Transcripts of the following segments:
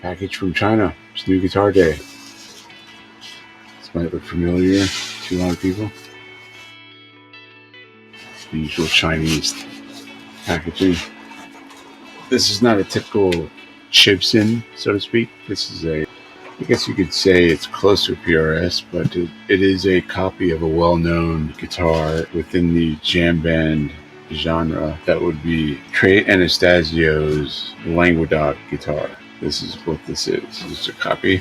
Package from China. It's New Guitar Day. This might look familiar to a lot of people. The usual Chinese packaging. This is not a typical Chibson, so to speak. This is I guess you could say it's close to a PRS, but it is a copy of a well-known guitar within the jam band genre. That would be Trey Anastasio's Languedoc guitar. This is what this is. It's a copy.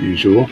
Usual.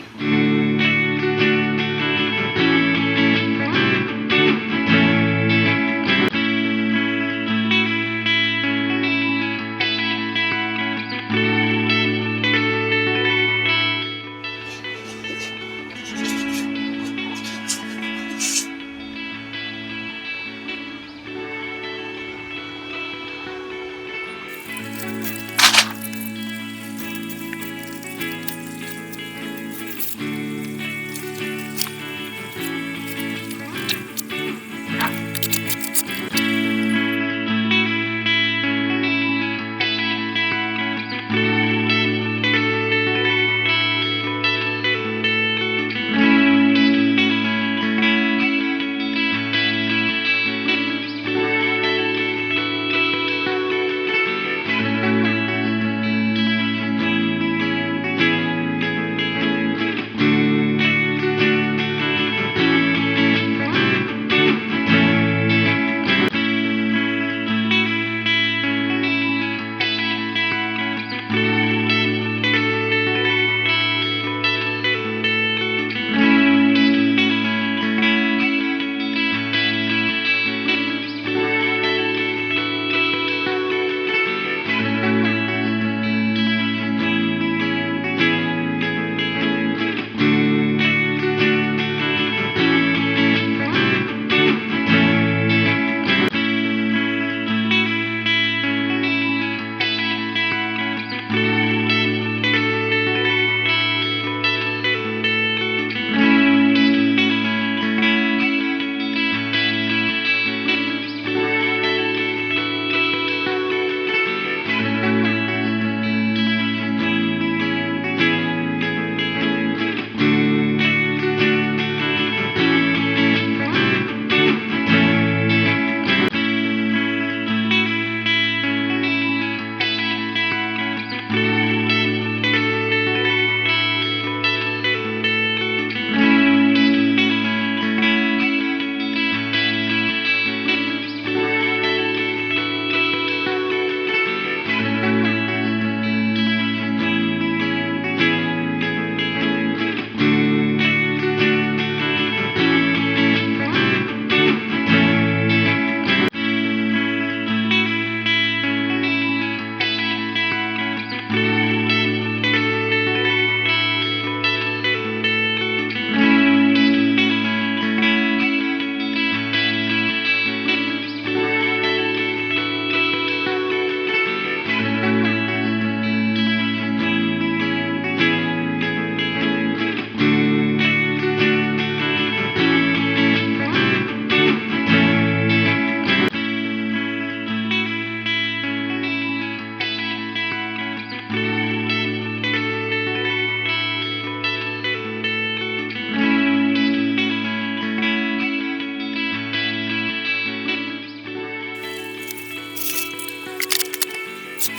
Some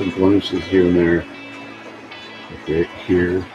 blemishes here and there. Okay, here.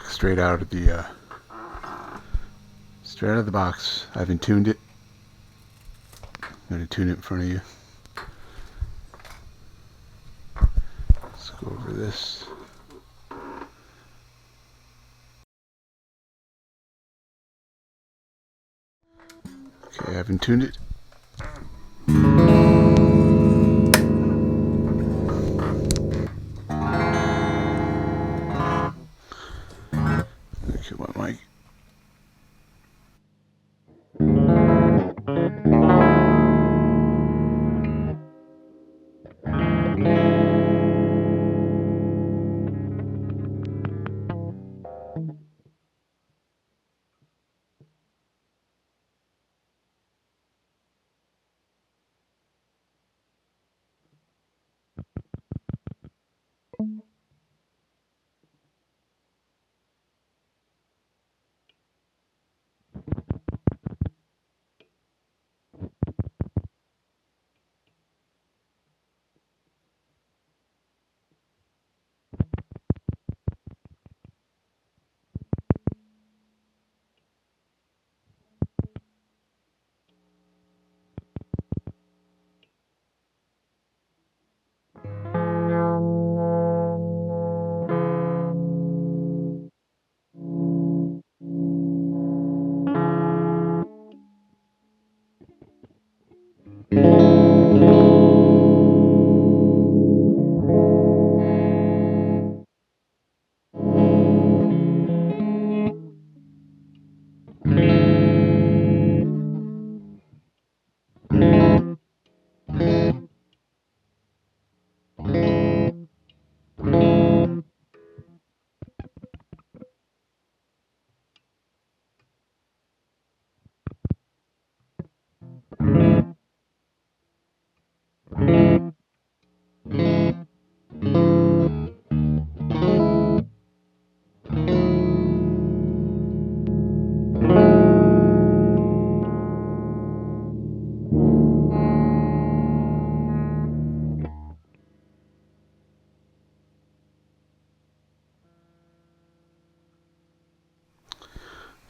straight out of the box. I haven't tuned it. I'm going to tune it in front of you. Let's go over this. Okay, I haven't tuned it. Kill my mic.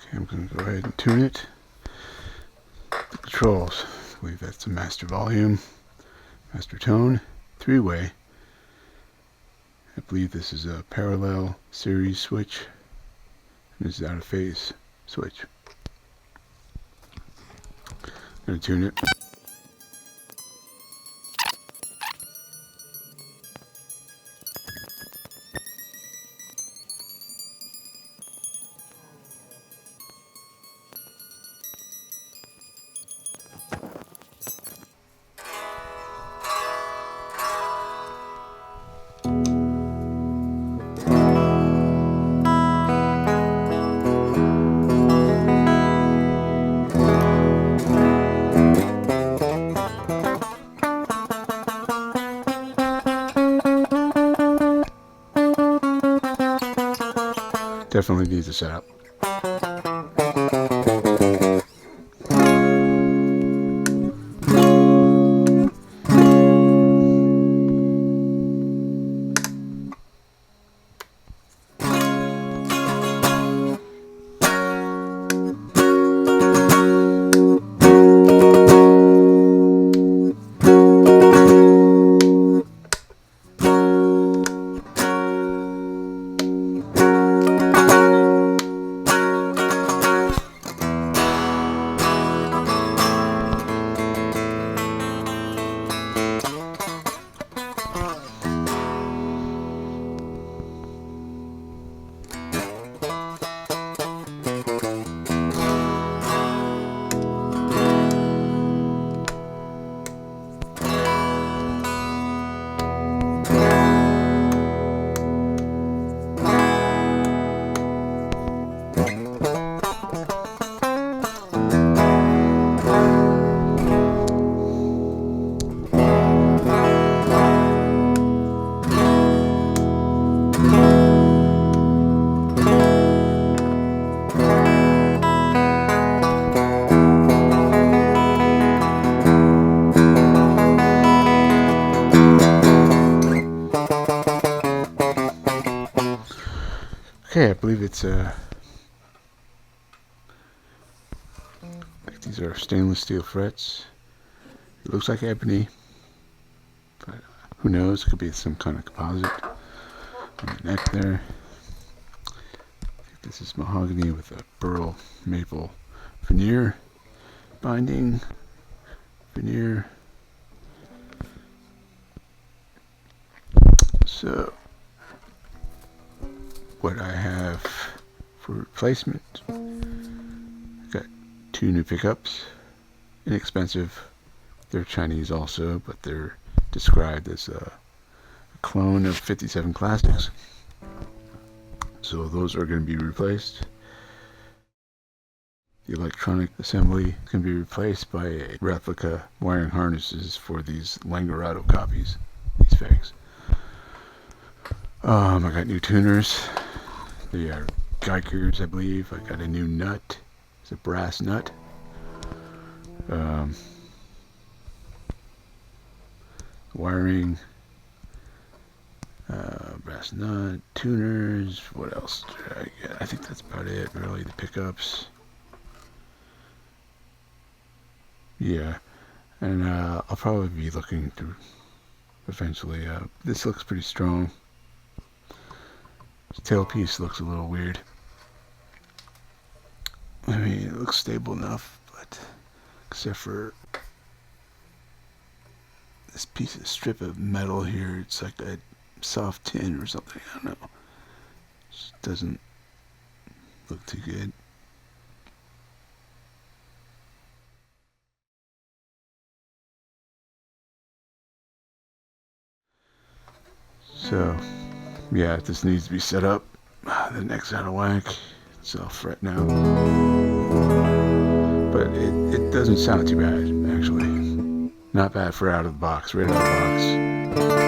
Okay, I'm going to go ahead and tune it. The controls. I believe that's the master volume, master tone, three-way. I believe this is a parallel series switch. And this is out of phase switch. I'm going to tune it. Definitely needs a setup. Okay, I believe it's these are stainless steel frets. It looks like ebony, but who knows? It could be some kind of composite on the neck there. I think this is mahogany with a burl maple veneer binding. Veneer. So, what I have for replacement, I've got 2 new pickups. Inexpensive. They're Chinese also, but they're described as a clone of 57 Classics. So those are going to be replaced. The electronic assembly can be replaced by a replica wiring harnesses for these Langorado copies, these fakes. I got new tuners. They are Geikers, I believe. I got a new nut. It's a brass nut. Wiring, brass nut, tuners. What else did I get? I think that's about it, really. The pickups. Yeah, and I'll probably be looking to eventually. This looks pretty strong. This tailpiece looks a little weird. I mean, it looks stable enough, but except for this piece of strip of metal here, it's like a soft tin or something. I don't know. It just doesn't look too good. So, yeah, this needs to be set up. The neck's out of whack. It's all fret now. But it doesn't sound too bad, actually. Not bad for out of the box, right out of the box.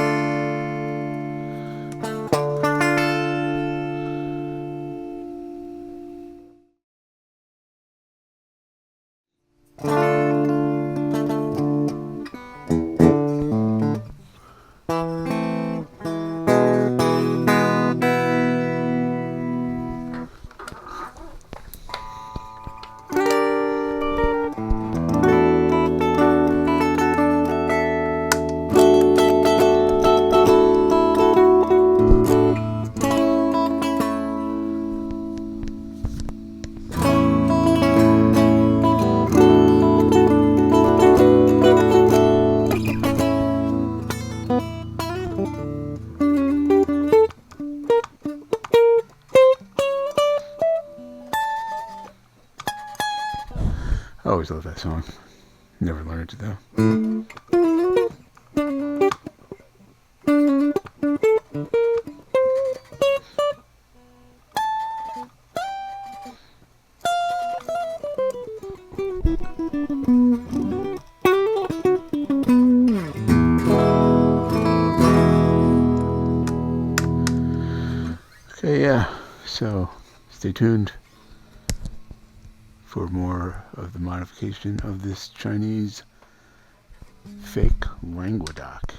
I always love that song. Never learned it though. Okay, yeah. So stay tuned for more of the modification of this Chinese fake Languedoc.